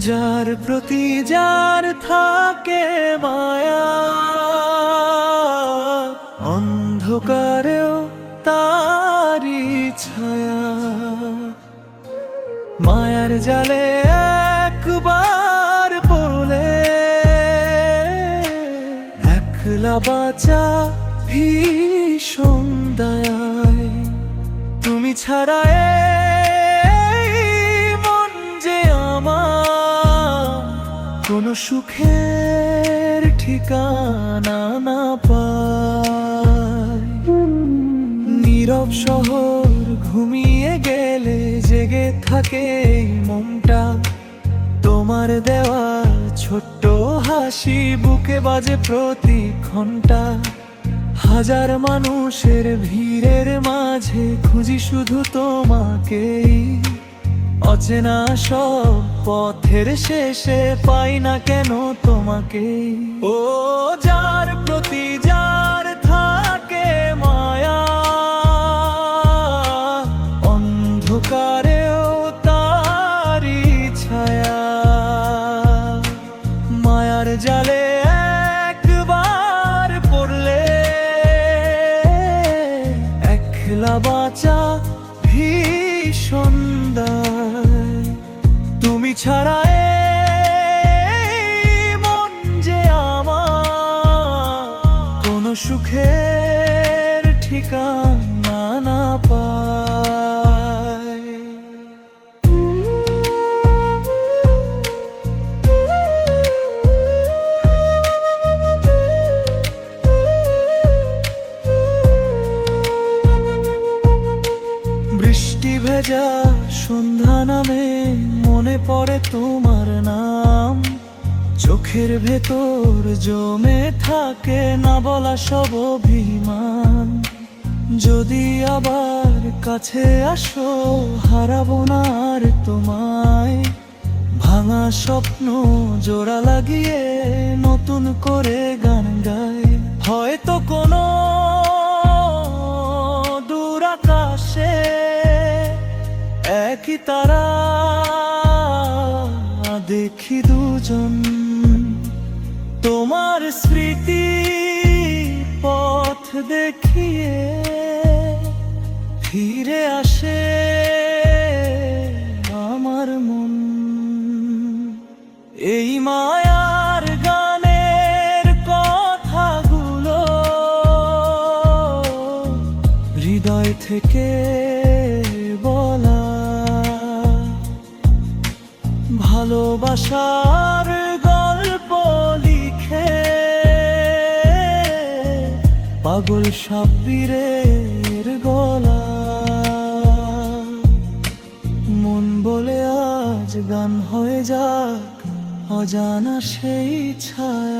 যার প্রতি যার থাকে মায়া, অন্ধকারেও তারি ছায়া। মায়ার জালে একবার পড়লে একলা বাঁচা ভীষণ দায়ায়। তুমি ছাড়া কোনো সুখের ঠিকানা না পায়। নীরব শহর ঘুমিয়ে গেলে জেগে থাকে মনটা, তোমার দেওয়া ছোট্ট হাসি বুকে বাজে প্রতি ঘন্টা। হাজার মানুষের ভিড়ের মাঝে খুঁজি শুধু তোমাকেই, অচেনা সব পথের শেষে পাই না কেন তোমাকে। ও যার প্রতি যার থাকে মায়া, অন্ধকারেও তারি ছায়া। মায়ার জালে একবার পড়লে একলা বাঁচা ভীষণ দায়। তুমি ছাড়া মন যে আমার কোনো সুখের ঠিকানা না পায়। বৃষ্টি ভেজা সন্ধ্যা নামে মনে পড়ে তোমার নাম, চোখের ভেতর জমে থাকে না বলা সব অভিমান। যদি আবার কাছে আসো হারাবো না আর তোমায়, ভাঙা স্বপ্ন জোড়া লাগিয়ে নতুন করে গান গাই। হয়তো কোনো দূর আকাশে একই তারা দেখি দুজন, তোমার স্মৃতি পথ দেখিয়ে ফিরে আসে আমার মন। এই মায়ার গানের কথাগুলো হৃদয় থেকে বলা, ভালোবাসার গল্প লিখে পাগল সাব্বিরের গলা। মন বলে আজ গান হয়ে যাক অজানা সেই ছায়া।